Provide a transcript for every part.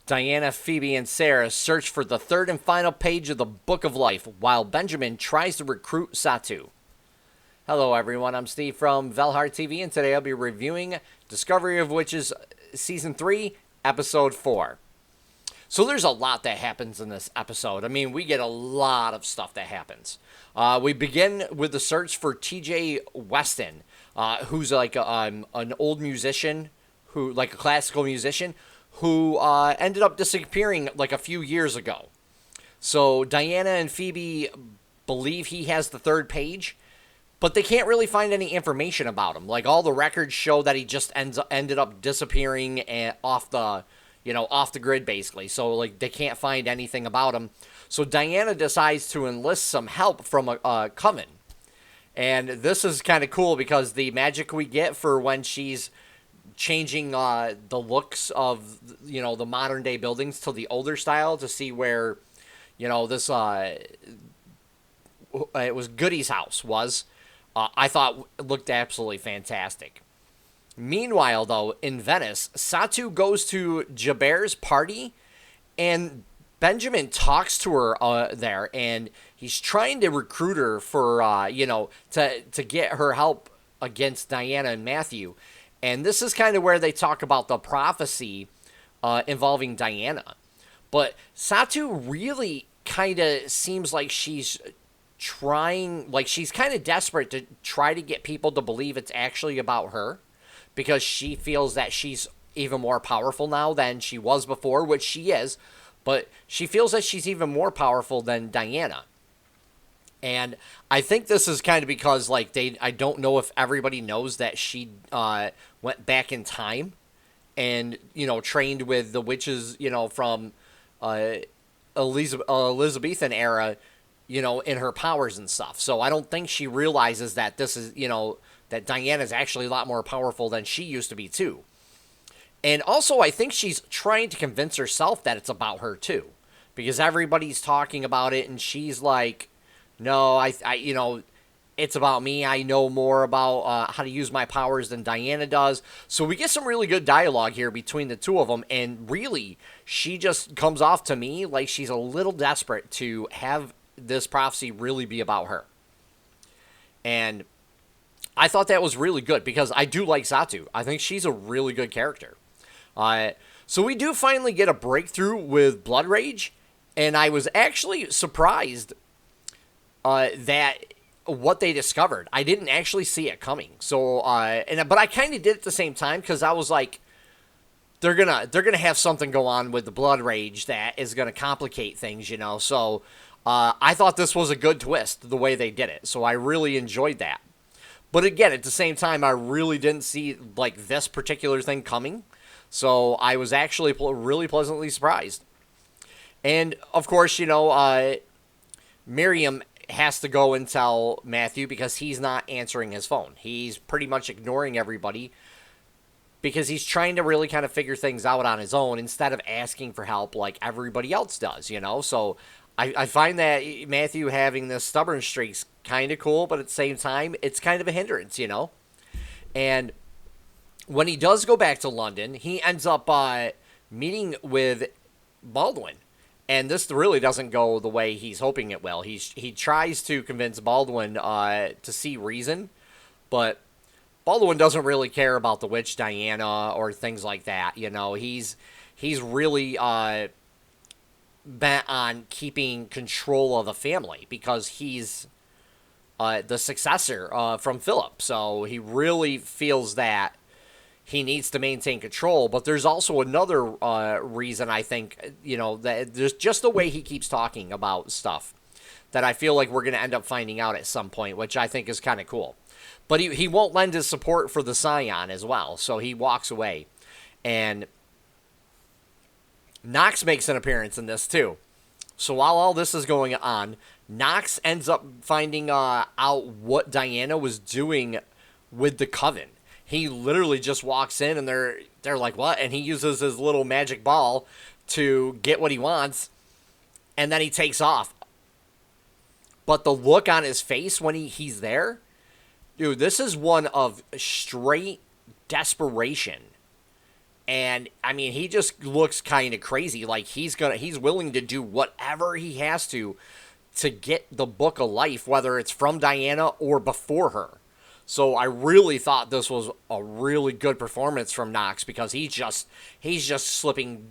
Diana, Phoebe, and Sarah search for the third and final page of the Book of Life while Benjamin tries to recruit Satu. Hello everyone, I'm Steve from Valhartv, and today I'll be reviewing Discovery of Witches Season 3, Episode 4. So there's a lot that happens in this episode. I mean, we get a lot of stuff that happens. We begin with the search for Tj Weston, who's like an old musician, like a classical musician, who ended up disappearing like a few years ago. So Diana and Phoebe believe he has the third page, but they can't really find any information about him. Like, all the records show that he just ended up disappearing off the grid, basically. So, like, they can't find anything about him. So Diana decides to enlist some help from a coven. And this is kind of cool because the magic we get for when she's changing the looks of, the modern day buildings to the older style to see where, this, it was Goody's house was, I thought looked absolutely fantastic. Meanwhile, though, in Venice, Satu goes to Jabert's party, and Benjamin talks to her there, and he's trying to recruit her for, to get her help against Diana and Matthew. And this is kind of where they talk about the prophecy involving Diana. But Satu really kind of seems like she's trying, like she's kind of desperate to try to get people to believe it's actually about her, because she feels that she's even more powerful now than she was before, which she is, but she feels that she's even more powerful than Diana. And I think this is kind of because, like, I don't know if everybody knows that she went back in time and, trained with the witches, from Elizabethan era, in her powers and stuff. So I don't think she realizes that this is, that Diana's actually a lot more powerful than she used to be, too. And also, I think she's trying to convince herself that it's about her, too. Because everybody's talking about it, and she's like, no, I it's about me. I know more about how to use my powers than Diana does. So we get some really good dialogue here between the two of them. And really, she just comes off to me like she's a little desperate to have this prophecy really be about her. And I thought that was really good because I do like Satu. I think she's a really good character. So we do finally get a breakthrough with Blood Rage. And I was actually surprised that what they discovered. I didn't actually see it coming. So, but I kind of did at the same time because I was like, they're gonna have something go on with the Blood Rage that is gonna complicate things, So, I thought this was a good twist the way they did it. So I really enjoyed that. But again, at the same time, I really didn't see like this particular thing coming. So I was actually really pleasantly surprised. And of course, Miriam has to go and tell Matthew because he's not answering his phone. He's pretty much ignoring everybody because he's trying to really kind of figure things out on his own instead of asking for help like everybody else does, So I find that Matthew having this stubborn streak's kind of cool, but at the same time, it's kind of a hindrance, And when he does go back to London, he ends up meeting with Baldwin. And this really doesn't go the way he's hoping it will. He tries to convince Baldwin to see reason, but Baldwin doesn't really care about the witch Diana or things like that. He's really bent on keeping control of the family because he's the successor from Philip. So he really feels that he needs to maintain control. But there's also another reason, I think, that there's just the way he keeps talking about stuff that I feel like we're going to end up finding out at some point, which I think is kind of cool. But he won't lend his support for the Scion as well, so he walks away. And Knox makes an appearance in this, too. So while all this is going on, Knox ends up finding out what Diana was doing with the Coven. He literally just walks in, and they're like, what? And he uses his little magic ball to get what he wants, and then he takes off. But the look on his face when he's there, dude, this is one of straight desperation And I mean, he just looks kind of crazy. Like he's willing to do whatever he has to get the book of life, whether it's from Diana or before her. So I really thought this was a really good performance from Knox, because he's just slipping,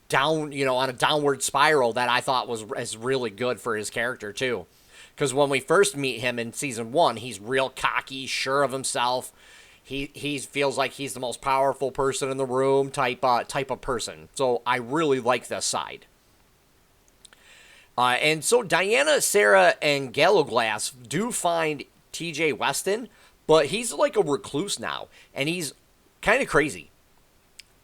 down, on a downward spiral that I thought is really good for his character too. Because when we first meet him in season 1, he's real cocky, sure of himself. He feels like he's the most powerful person in the room type of person. So I really like this side. And so Diana, Sarah, and Gallowglass do find Tj Weston, but he's like a recluse now, and he's kind of crazy.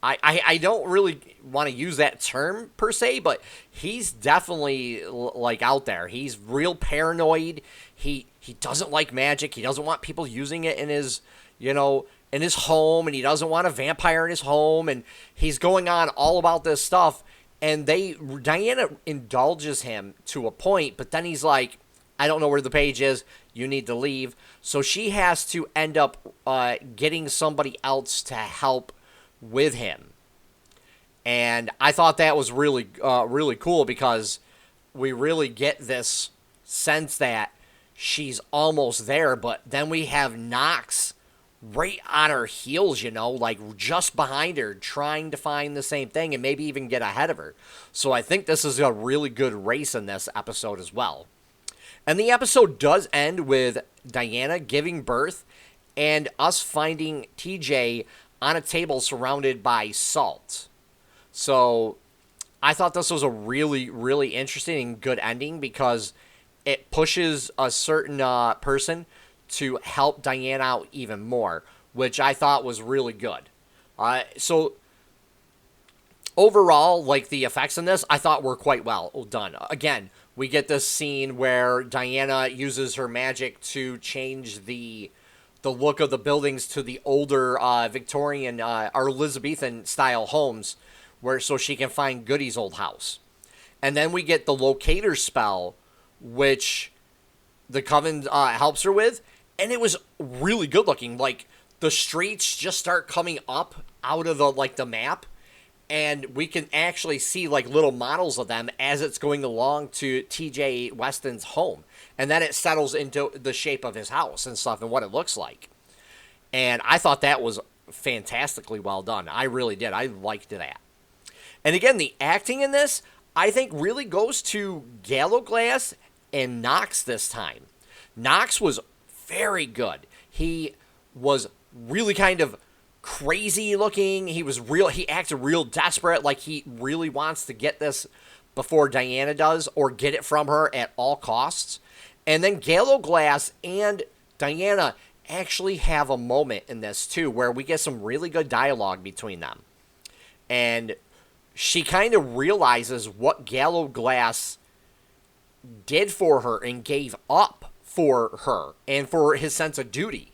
I don't really want to use that term per se, but he's definitely like out there. He's real paranoid. He doesn't like magic. He doesn't want people using it in his in his home, and he doesn't want a vampire in his home, and he's going on all about this stuff. And Diana indulges him to a point, but then he's like, I don't know where the page is. You need to leave. So she has to end up getting somebody else to help with him. And I thought that was really, really cool, because we really get this sense that she's almost there, but then we have Knox right on her heels, like just behind her, trying to find the same thing and maybe even get ahead of her. So I think this is a really good race in this episode as well. And the episode does end with Diana giving birth and us finding TJ on a table surrounded by salt. So I thought this was a really, really interesting and good ending, because it pushes a certain person to help Diana out even more, which I thought was really good. So overall, like, the effects in this, I thought were quite well done. Again, we get this scene where Diana uses her magic to change the look of the buildings to the older Victorian or Elizabethan style homes, so she can find Goody's old house. And then we get the locator spell, which the Coven helps her with, and it was really good looking. Like, the streets just start coming up out of the map, and we can actually see like little models of them as it's going along to Tj Weston's home. And then it settles into the shape of his house and stuff and what it looks like. And I thought that was fantastically well done. I really did. I liked that. And again, the acting in this, I think, really goes to Gallowglass and Knox this time. Knox was very good. He was really kind of crazy looking. He acted real desperate, like he really wants to get this before Diana does, or get it from her at all costs. And then Gallowglass and Diana actually have a moment in this too, where we get some really good dialogue between them. And she kind of realizes what Gallowglass did for her and gave up for her and for his sense of duty.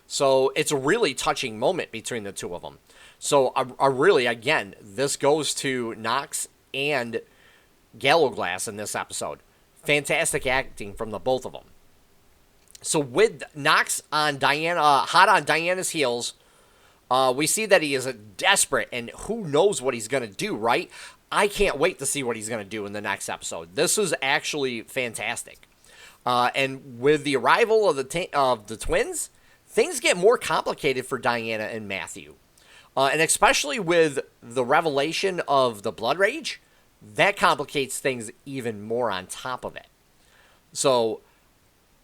So it's a really touching moment between the two of them. So I really, again, this goes to Knox and Gallowglass in this episode. Fantastic acting from the both of them. So with Knox on hot on Diana's heels, we see that he is desperate, and who knows what he's going to do, right? I can't wait to see what he's going to do in the next episode. This is actually fantastic. And with the arrival of the twins, things get more complicated for Diana and Matthew. And especially with the revelation of the blood rage, that complicates things even more on top of it. So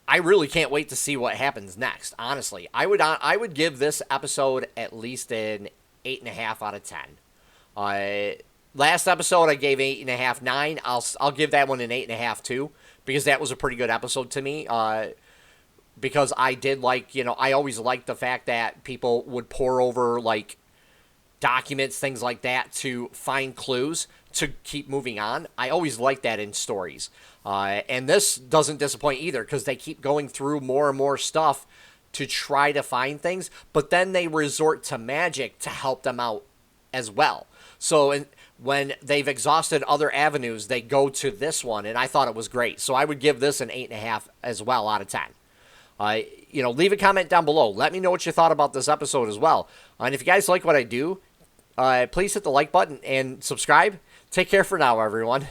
I really can't wait to see what happens next, honestly. I would give this episode at least an 8.5 out of 10. Last episode I gave 8.5, 9. I'll give that one an 8.5 too, because that was a pretty good episode to me. Because I did like, I always liked the fact that people would pore over like documents, things like that, to find clues to keep moving on. I always liked that in stories. And this doesn't disappoint either, because they keep going through more and more stuff to try to find things, but then they resort to magic to help them out as well. So when they've exhausted other avenues, they go to this one, and I thought it was great. So I would give this an 8.5 as well out of 10. Leave a comment down below. Let me know what you thought about this episode as well. And if you guys like what I do, please hit the like button and subscribe. Take care for now, everyone.